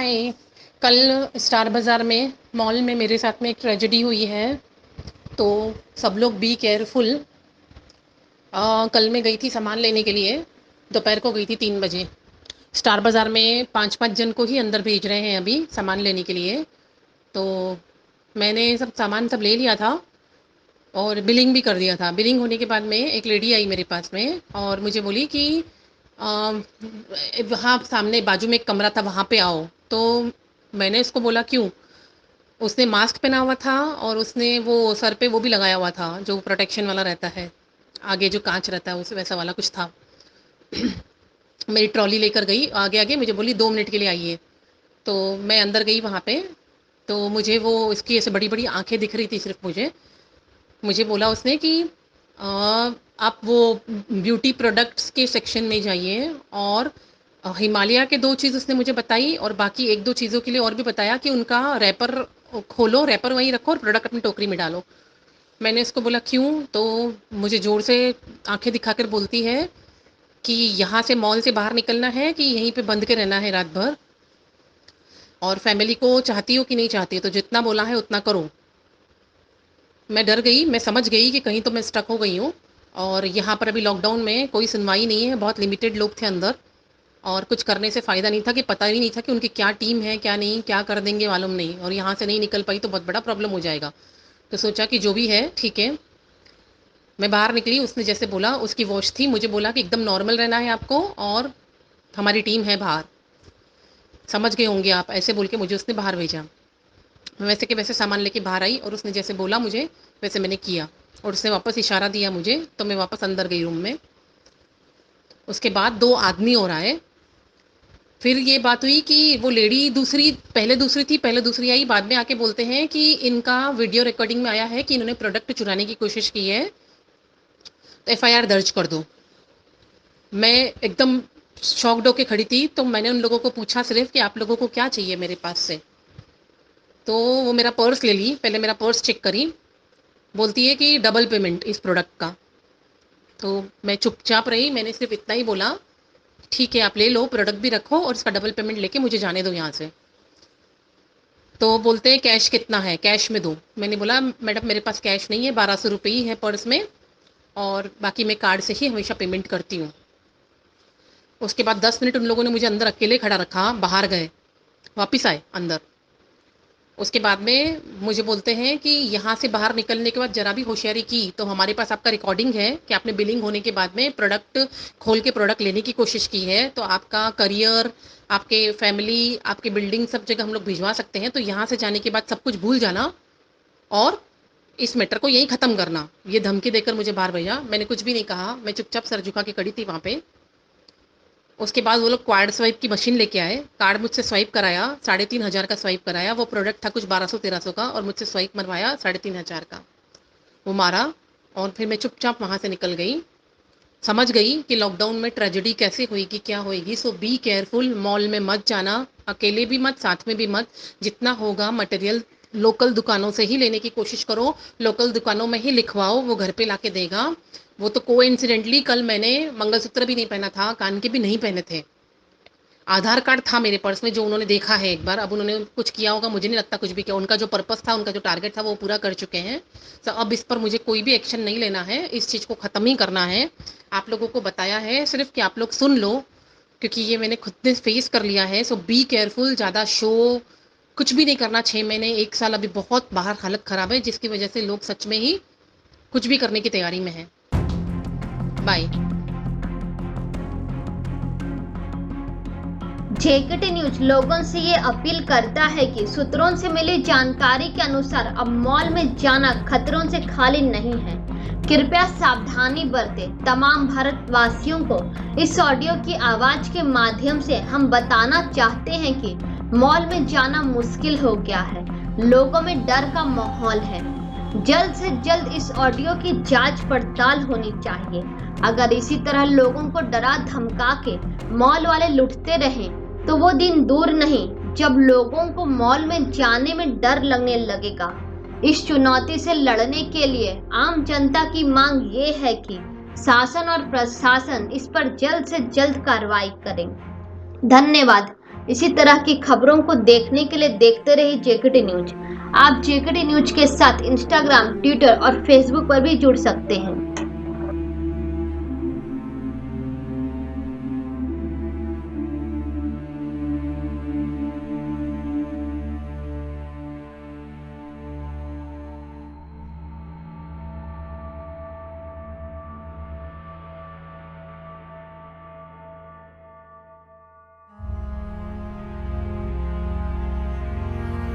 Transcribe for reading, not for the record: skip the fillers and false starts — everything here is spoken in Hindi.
हाय। कल स्टार बाज़ार में मॉल में मेरे साथ में एक ट्रेजेडी हुई है, तो सब लोग बी केयरफुल। कल मैं गई थी सामान लेने के लिए, दोपहर को गई थी 3 बजे। स्टार बाज़ार में 5-5 जन को ही अंदर भेज रहे हैं अभी सामान लेने के लिए। तो मैंने सब सामान सब ले लिया था और बिलिंग भी कर दिया था। बिलिंग होने के बाद में एक लेडी आई मेरे पास में और मुझे बोली कि वहाँ सामने बाजू में एक कमरा था, वहाँ पे आओ। तो मैंने उसको बोला क्यों। उसने मास्क पहना हुआ था और उसने वो सर पे वो भी लगाया हुआ था जो प्रोटेक्शन वाला रहता है, आगे जो कांच रहता है उस वैसा वाला कुछ था। मेरी ट्रॉली लेकर गई आगे आगे, मुझे बोली 2 मिनट के लिए आइए। तो मैं अंदर गई वहाँ पे, तो मुझे वो इसकी ऐसे बड़ी बड़ी आंखें दिख रही थी सिर्फ मुझे। मुझे बोला उसने कि आप वो ब्यूटी प्रोडक्ट्स के सेक्शन में जाइए, और हिमालय के 2 चीज़ उसने मुझे बताई और बाकी 1-2 चीज़ों के लिए और भी बताया कि उनका रैपर खोलो, रैपर वहीं रखो और प्रोडक्ट अपनी टोकरी में डालो। मैंने उसको बोला क्यों, तो मुझे ज़ोर से आंखें दिखाकर बोलती है कि यहाँ से मॉल से बाहर निकलना है कि यहीं पे बंद के रहना है रात भर, और फैमिली को चाहती हो कि नहीं चाहती हो, तो जितना बोला है उतना करो। मैं डर गई, मैं समझ गई कि कहीं तो मैं स्टक हो गई हूँ। और यहाँ पर अभी लॉकडाउन में कोई सुनवाई नहीं है, बहुत लिमिटेड लोग थे अंदर, और कुछ करने से फ़ायदा नहीं था कि पता ही नहीं था कि उनकी क्या टीम है क्या नहीं, क्या कर देंगे मालूम नहीं, और यहाँ से नहीं निकल पाई तो बहुत बड़ा प्रॉब्लम हो जाएगा। तो सोचा कि जो भी है ठीक है। मैं बाहर निकली, उसने जैसे बोला, उसकी वॉच थी, मुझे बोला कि एकदम नॉर्मल रहना है आपको और हमारी टीम है बाहर, समझ गए होंगे आप, ऐसे बोल के मुझे उसने बाहर भेजा। मैं वैसे के वैसे सामान लेके बाहर आई और उसने जैसे बोला मुझे वैसे मैंने किया, और उसने वापस इशारा दिया मुझे, तो मैं वापस अंदर गई रूम में। उसके बाद 2 आदमी और आए। फिर ये बात हुई कि वो लेडी दूसरी, पहले दूसरी थी, पहले दूसरी आई, बाद में आके बोलते हैं कि इनका वीडियो रिकॉर्डिंग में आया है कि इन्होंने प्रोडक्ट चुराने की कोशिश की है, तो एफआईआर दर्ज कर दो। मैं एकदम शॉक्ड होके खड़ी थी, तो मैंने उन लोगों को पूछा सिर्फ कि आप लोगों को क्या चाहिए मेरे पास से। तो वो मेरा पर्स ले ली, पहले मेरा पर्स चेक करी, बोलती है कि डबल पेमेंट इस प्रोडक्ट का। तो मैं चुपचाप रही, मैंने सिर्फ इतना ही बोला, ठीक है आप ले लो, प्रोडक्ट भी रखो और इसका डबल पेमेंट लेके मुझे जाने दो यहाँ से। तो बोलते हैं कैश कितना है, कैश में दो। मैंने बोला मैडम मेरे पास कैश नहीं है, 1200 रुपये ही है पर्स में, और बाकी मैं कार्ड से ही हमेशा पेमेंट करती हूँ। उसके बाद 10 मिनट उन लोगों ने मुझे अंदर अकेले खड़ा रखा, बाहर गए, वापस आए अंदर। उसके बाद में मुझे बोलते हैं कि यहाँ से बाहर निकलने के बाद ज़रा भी होशियारी की तो हमारे पास आपका रिकॉर्डिंग है कि आपने बिलिंग होने के बाद में प्रोडक्ट खोल के प्रोडक्ट लेने की कोशिश की है, तो आपका करियर, आपके फैमिली, आपके बिल्डिंग सब जगह हम लोग भिजवा सकते हैं, तो यहाँ से जाने के बाद सब कुछ भूल जाना और इस मैटर को यहीं ख़त्म करना। ये धमकी देकर मुझे बाहर भेजा। मैंने कुछ भी नहीं कहा, मैं चुपचाप सर झुका के खड़ी थी वहाँ पे। उसके बाद वो लोग कार्ड स्वाइप की मशीन लेके आए, कार्ड मुझसे स्वाइप कराया, 3500 का स्वाइप कराया। वो प्रोडक्ट था कुछ 1200-1300 का, और मुझसे स्वाइप मरवाया 3500 का। वो मारा और फिर मैं चुपचाप वहाँ से निकल गई। समझ गई कि लॉकडाउन में ट्रेजेडी कैसे होएगी, क्या होएगी। सो बी केयरफुल, मॉल में मत जाना, अकेले भी मत, साथ में भी मत। जितना होगा मटेरियल लोकल दुकानों से ही लेने की कोशिश करो, लोकल दुकानों में ही लिखवाओ, वो घर पे लाके देगा। वो तो कोइंसिडेंटली कल मैंने मंगलसूत्र भी नहीं पहना था, कान के भी नहीं पहने थे, आधार कार्ड था मेरे पर्स में जो उन्होंने देखा है एक बार। अब उन्होंने कुछ किया होगा, मुझे नहीं लगता कुछ भी किया। उनका जो पर्पस था, उनका जो टारगेट था वो पूरा कर चुके हैं। तो अब इस पर मुझे कोई भी एक्शन नहीं लेना है, इस चीज़ को ख़त्म ही करना है। आप लोगों को बताया है सिर्फ कि आप लोग सुन लो, क्योंकि ये मैंने खुद ने फेस कर लिया है। सो बी केयरफुल, ज़्यादा शो कुछ भी नहीं करना। 6 महीने 1 साल अभी बहुत बाहर हालत ख़राब है, जिसकी वजह से लोग सच में ही कुछ भी करने की तैयारी में है। बाय। जेकेटी न्यूज लोगों से ये अपील करता है कि सूत्रों से मिली जानकारी के अनुसार अब मॉल में जाना खतरों से खाली नहीं है। कृपया सावधानी बरतें। तमाम भारतवासियों को इस ऑडियो की आवाज के माध्यम से हम बताना चाहते हैं कि मॉल में जाना मुश्किल हो गया है, लोगों में डर का माहौल है। जल्द से जल्द इस ऑडियो की जांच पड़ताल होनी चाहिए। अगर इसी तरह लोगों को डरा धमका के मॉल वाले लुटते रहें तो वो दिन दूर नहीं जब लोगों को मॉल में जाने में डर लगने लगेगा। इस चुनौती से लड़ने के लिए आम जनता की मांग ये है कि शासन और प्रशासन इस पर जल्द से जल्द कार्रवाई करें। धन्यवाद। इसी तरह की खबरों को देखने के लिए देखते रहिए जेकेटी न्यूज। आप जेकेटी न्यूज के साथ इंस्टाग्राम, ट्विटर और फेसबुक पर भी जुड़ सकते हैं।